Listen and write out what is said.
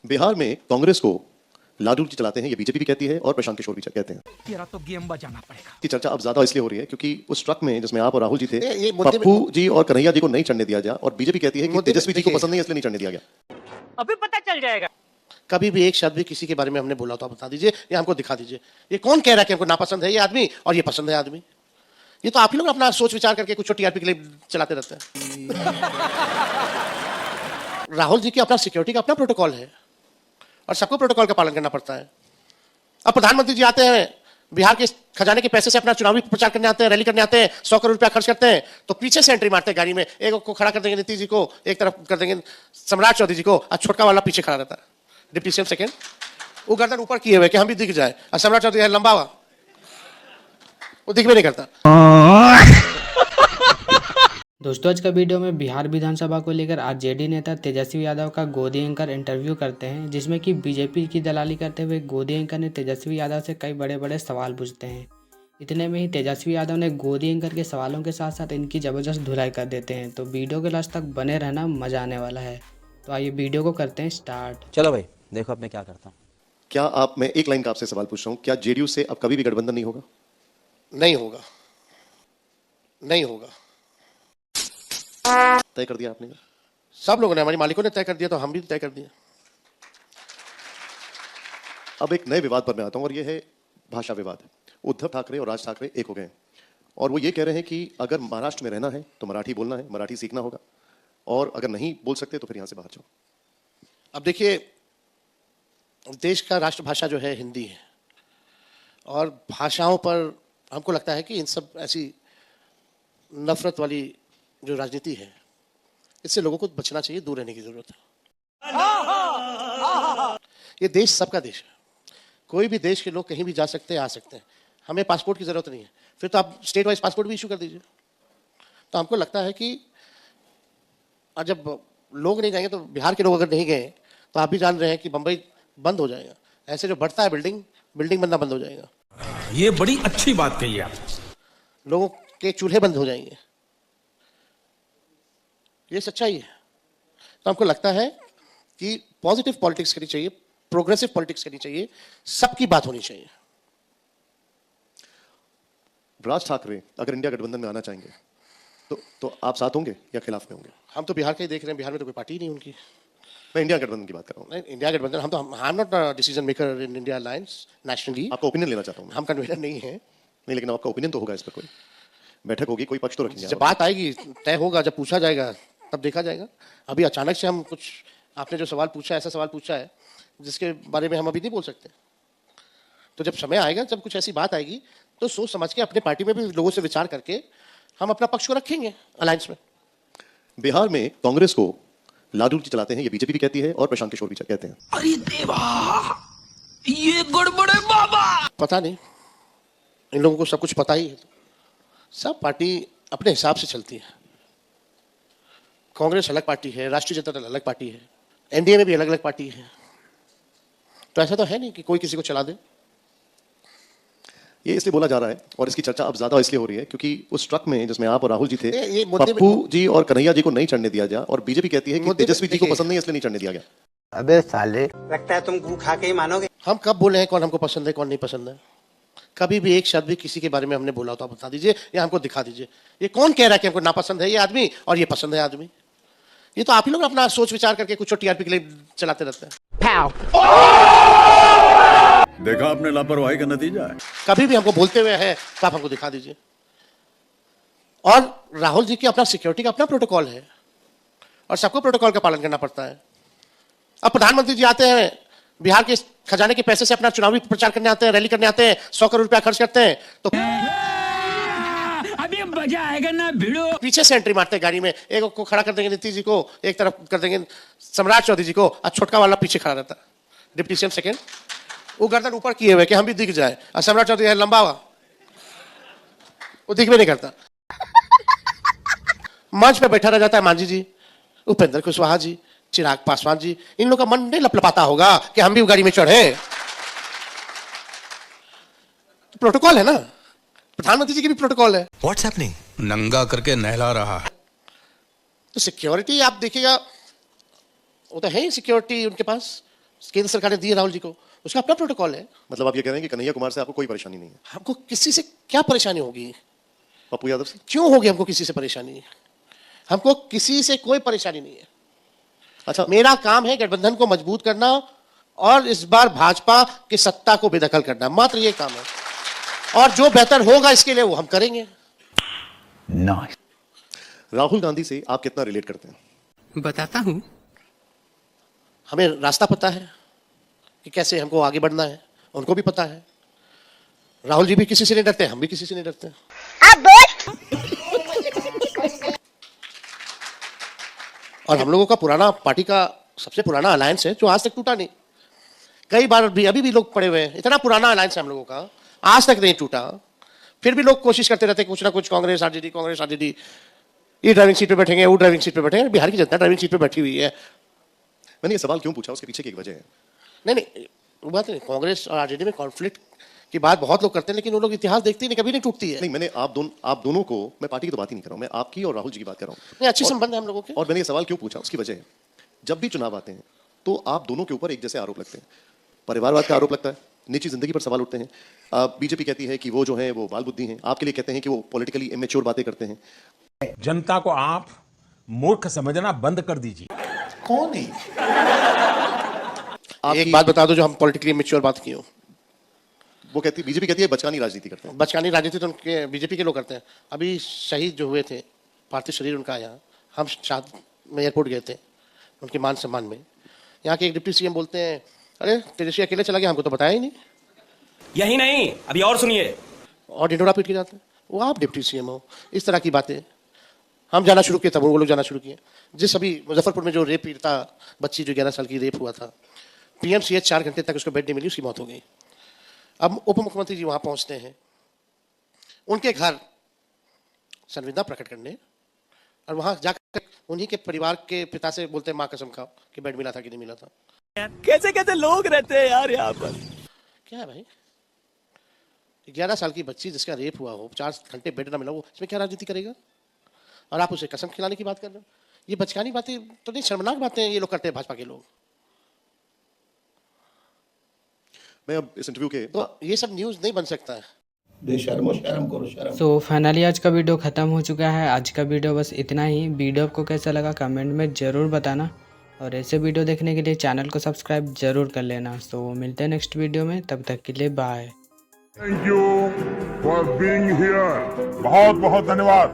बिहार में कांग्रेस को लालू जी चलाते हैं, ये बीजेपी भी कहती है और प्रशांत किशोर भी कहते हैं। तेरा तो गेम बजाना पड़ेगा। की चर्चा अब ज्यादा इसलिए हो रही है क्योंकि उस ट्रक में जिसमें आप और राहुल जी थे, ये मुद्दे में- पप्पू जी और कन्हैया जी को नहीं चढ़ने दिया गया और बीजेपी कहती है कि मुद्दे में- तेजस्वी जी को देखिए। पसंद नहीं है इसलिए नहीं चढ़ने दिया गया। अभी पता चल जाएगा। कभी भी एक शब्द भी किसी के बारे में हमने बोला तो आप बता दीजिए या हमको दिखा दीजिए। ये कौन कह रहा है कि हमको नापसंद है ये आदमी और ये पसंद है आदमी? ये तो आप ही लोग अपना सोच विचार करके कुछ टीआरपी के लिए चलाते रहते हैं। राहुल जी की अपना सिक्योरिटी का अपना प्रोटोकॉल है और सबको प्रोटोकॉल का पालन करना पड़ता है। अब प्रधानमंत्री जी आते हैं, बिहार के खजाने के पैसे से अपना चुनावी प्रचार करने आते हैं, रैली करने आते हैं, 100 करोड़ रुपया खर्च करते हैं, तो पीछे से एंट्री मारते हैं गाड़ी में। एक को खड़ा कर देंगे नीतीश जी को, एक तरफ कर देंगे सम्राट चौधरी जी को, और छोटका वाला पीछे खड़ा रहता है डिप्टी सीएम सेकंड, वो गर्दन ऊपर किए हुए कि हम भी दिख जाए, और सम्राट चौधरी है लंबा हुआ, वो दिख भी नहीं करता। दोस्तों आज का वीडियो में बिहार विधानसभा को लेकर आरजेडी नेता तेजस्वी यादव का गोदी एंकर इंटरव्यू करते हैं, जिसमें कि बीजेपी की दलाली करते हुए गोदी एंकर ने तेजस्वी यादव से कई बड़े बड़े सवाल पूछते हैं। इतने में ही तेजस्वी यादव ने गोदी एंकर के सवालों के साथ साथ इनकी ज़बरदस्त धुलाई कर देते हैं। तो वीडियो के लास्ट तक बने रहना, मज़ा आने वाला है। तो आइए वीडियो को करते हैं स्टार्ट। चलो भाई देखो अब मैं क्या करता हूँ। क्या आप, मैं एक लाइन का आपसे सवाल पूछ रहा हूँ, क्या जेडीयू से अब कभी भी गठबंधन नहीं होगा? नहीं होगा, नहीं होगा। तय कर दिया आपने? सब लोगों ने, हमारी मालिकों ने तय कर दिया तो हम भी तय कर दिया। अब एक नए विवाद पर मैं आता हूं और यह है भाषा विवाद। उद्धव ठाकरे और राज ठाकरे एक हो गए हैं और वो ये कह रहे हैं कि अगर महाराष्ट्र में रहना है तो मराठी बोलना है, मराठी सीखना होगा, और अगर नहीं बोल सकते तो फिर यहां से बाहर जाओ। अब देखिए, देश का राष्ट्रभाषा जो है हिंदी है और भाषाओं पर हमको लगता है कि इन सब ऐसी नफरत वाली जो राजनीति है, इससे लोगों को बचना चाहिए, दूर रहने की जरूरत है। ये देश सबका देश है, कोई भी देश के लोग कहीं भी जा सकते हैं, आ सकते हैं, हमें पासपोर्ट की जरूरत नहीं है। फिर तो आप स्टेट वाइज पासपोर्ट भी इशू कर दीजिए। तो हमको लगता है कि जब लोग नहीं जाएंगे तो बिहार के लोग अगर नहीं गए तो आप भी जान रहे हैं कि बंबई बंद हो जाएगा। ऐसे जो बढ़ता है बिल्डिंग बनना बंद हो जाएगा। ये बड़ी अच्छी बात कही आप। लोगों के चूल्हे बंद हो जाएंगे, ये सच्चाई है। तो हमको लगता है कि पॉजिटिव पॉलिटिक्स करनी चाहिए, प्रोग्रेसिव पॉलिटिक्स करनी चाहिए, सबकी बात होनी चाहिए। राज ठाकरे अगर इंडिया गठबंधन में आना चाहेंगे तो आप साथ होंगे या खिलाफ में होंगे? हम तो बिहार का ही देख रहे हैं, बिहार में तो कोई पार्टी नहीं उनकी। मैं इंडिया गठबंधन की बात कर रहा हूँ। नहीं, इंडिया गठबंधन, हम तो I am not decision maker in India alliance nationally. आपका ओपिनियन लेना चाहता हूँ मैं। हम कन्वीनर नहीं है। नहीं, लेकिन आपका ओपिनियन तो होगा इस पर, कोई बैठक होगी, कोई पक्ष तो रखेंगे जब आप। बात आएगी तय होगा, जब पूछा जाएगा तब देखा जाएगा। अभी अचानक से हम कुछ, आपने जो सवाल पूछा है, ऐसा सवाल पूछा है जिसके बारे में हम अभी नहीं बोल सकते। तो जब समय आएगा, जब कुछ ऐसी बात आएगी तो सोच समझ के अपने पार्टी में भी लोगों से विचार करके हम अपना पक्ष को रखेंगे अलायंस में। बिहार में कांग्रेस को लालू जी चलाते हैं, ये बीजेपी भी कहती है और प्रशांत किशोर भी कहते हैं। अरे देवा, ये गड़बड़े बाबा। पता नहीं, इन लोगों को सब कुछ पता ही है। सब पार्टी अपने हिसाब से चलती है। कांग्रेस अलग पार्टी है, राष्ट्रीय जनता दल अलग पार्टी है, एनडीए में भी अलग अलग पार्टी है। तो ऐसा तो है नहीं कि कोई किसी को चला दे। ये इसलिए बोला जा रहा है और इसकी चर्चा अब ज्यादा इसलिए हो रही है क्योंकि उस ट्रक में जिसमें आप और राहुल जी थे, ये मुद्दे में- पप्पू जी और कन्हैया जी को नहीं चढ़ने दिया गया और बीजेपी कहती है कि मुद्दे में- तेजस्वी जी को देखिए। पसंद नहीं है इसलिए नहीं चढ़ने दिया गया। अबे साले, लगता है तुम गू खा के ही मानोगे। हम कब बोले हैं कौन हमको पसंद है कौन नहीं पसंद है? कभी भी एक शब्द भी किसी के बारे में हमने बोला तो आप बता दीजिए या हमको दिखा दीजिए। ये कौन कह रहा है कि हमको नापसंद है ये आदमी और ये पसंद है आदमी? ये तो आप ही लोग अपना सोच विचार करके कुछ टीआरपी के लिए चलाते रहते हैं। देखा आपने लापरवाही का नतीजा है। कभी भी हमको बोलते हुए है तो आप हमको दिखा दीजिए। और राहुल जी की अपना सिक्योरिटी का अपना प्रोटोकॉल है और सबको प्रोटोकॉल का पालन करना पड़ता है। अब प्रधानमंत्री जी आते हैं, बिहार के खजाने के पैसे से अपना चुनावी प्रचार करने आते हैं, रैली करने आते हैं, 100 करोड़ रुपया खर्च करते हैं, तो अभी मजा आएगा ना भिड़ो। पीछे से एंट्री मारते हैं गाड़ी में। एक को खड़ा कर देंगे नीतीश जी को, एक तरफ कर देंगे सम्राट चौधरी जी को, और छोटका वाला पीछे खड़ा रहता है डिप्टी सीएम सेकंड, वो गर्दन ऊपर किए हुए कि हम भी दिख जाए, और सम्राट चौधरी है लंबा हुआ, वो दिख भी नहीं करता। मंच पे बैठा रह जाता है मांझी जी, उपेंद्र कुशवाहा जी, चिराग पासवान जी। इन लोगों का मन नहीं लपलपाता होगा कि हम भी गाड़ी में चढ़े। प्रोटोकॉल है ना, प्रधानमंत्री जी की भी प्रोटोकॉल है। What's happening? नंगा करके नहला रहा है। तो सिक्योरिटी आप देखिएगा, वो तो है ही सिक्योरिटी उनके पास, केंद्र सरकार ने दिए राहुल जी को, उसका अपना प्रोटोकॉल है। मतलब आप ये कह रहे हैं कि कन्हैया कुमार से आपको कोई परेशानी नहीं है? हमको किसी से क्या परेशानी होगी? पप्पू यादव से? क्यों होगी हमको किसी से परेशानी? हमको किसी से कोई परेशानी नहीं है। अच्छा, मेरा काम है गठबंधन को मजबूत करना और इस बार भाजपा की सत्ता को बेदखल करना, मात्र ये काम है। और जो बेहतर होगा इसके लिए वो हम करेंगे। राहुल गांधी से आप कितना रिलेट करते हैं? बताता हूँ। हमें रास्ता पता है कि कैसे हमको आगे बढ़ना है, उनको भी पता है। राहुल जी भी किसी से नहीं डरते, हम भी किसी से नहीं डरते। और हम लोगों का पुराना पार्टी का सबसे पुराना अलायंस है जो आज तक टूटा नहीं। कई बार भी अभी भी लोग पड़े हुए हैं, इतना पुराना अलायंस है हम लोगों का, आज तक नहीं टूटा। फिर भी लोग कोशिश करते रहते हैं कुछ ना कुछ, कांग्रेस आरजेडी, ये ड्राइविंग सीट पे बैठेंगे, वो ड्राइविंग सीट पे बैठेंगे। बिहार की जनता ड्राइविंग सीट पे बैठी हुई है। मैंने ये सवाल क्यों पूछा, उसके पीछे की एक वजह है। नहीं, वो बात नहीं। कांग्रेस और आरजेडी में कॉन्फ्लिक्ट की बात बहुत लोग करते हैं, लेकिन वो लोग इतिहास देखते ही नहीं, कभी नहीं टूटती है। नहीं, मैंने आप दोनों को, मैं पार्टी की तो बात ही नहीं कर रहा हूं, मैं आपकी और राहुल जी की बात कर रहा हूं। नहीं, अच्छे संबंध है हम लोगों के। और मैंने ये सवाल क्यों पूछा, उसकी वजह है, जब भी चुनाव आते हैं तो आप दोनों के ऊपर एक जैसे आरोप लगते हैं। परिवारवाद का आरोप लगता है, निजी जिंदगी पर सवाल उठते हैं। बीजेपी कहती है कि वो जो है वो बाल बुद्धि हैं, आपके लिए कहते हैं कि वो पॉलिटिकली इमेच्योर बातें करते हैं। जनता को आप मूर्ख समझना बंद कर दीजिए। कौन है? एक बात बता दो जो हम पॉलिटिकली मैच्योर बात की हो। वो कहती, बीजेपी कहती है बचकानी राजनीति करते हैं। बचकानी राजनीति तो उनके बीजेपी के लोग करते हैं। अभी शहीद जो हुए थे, पार्थिव शरीर उनका यहाँ, हम शाद में एयरपोर्ट गए थे उनके मान सम्मान में। यहाँ के एक डिप्टी सीएम बोलते हैं, अरे तेजस्वी अकेले चला गया, हमको तो बताया ही नहीं। यही नहीं, अभी और सुनिए। और ढिंडोरा पीट के जाते हैं, वो आप डिप्टी सीएम हो। इस तरह की बातें हम जाना शुरू किए, तब वो लोग जाना शुरू किए। जिस अभी मुजफ्फरपुर में जो रेप पीड़िता बच्ची जो 11 साल की रेप हुआ था, पीएमसीएच 4 घंटे तक उसको बेड नहीं मिली, उसकी मौत हो गई। अब उप मुख्यमंत्री जी वहां पहुंचते हैं उनके घर संवेदना प्रकट करने, और वहां जाकर उन्हीं के परिवार के पिता से बोलते हैं, मां कसम खाओ कि बेड मिला था कि नहीं मिला था। कैसे कैसे लोग रहते हैं यार यहाँ पर। क्या है भाई, 11 साल की बच्ची जिसका रेप हुआ हो, 4 घंटे बेड ना मिला हो, इसमें क्या राजनीति करेगा? और आप उसे कसम खिलाने की बात कर रहे हो। ये बचकानी बातें तो नहीं, शर्मनाक बातें ये लोग करते हैं, भाजपा के लोग। मैं अब इस इंटरव्यू के तो ये सब न्यूज नहीं बन सकता है। सो फाइनली आज का वीडियो ख़त्म हो चुका है। आज का वीडियो बस इतना ही। वीडियो आपको कैसा लगा कमेंट में ज़रूर बताना, और ऐसे वीडियो देखने के लिए चैनल को सब्सक्राइब ज़रूर कर लेना। सो मिलते हैं नेक्स्ट वीडियो में, तब तक के लिए bye. Thank you for being here. बहुत बहुत धन्यवाद।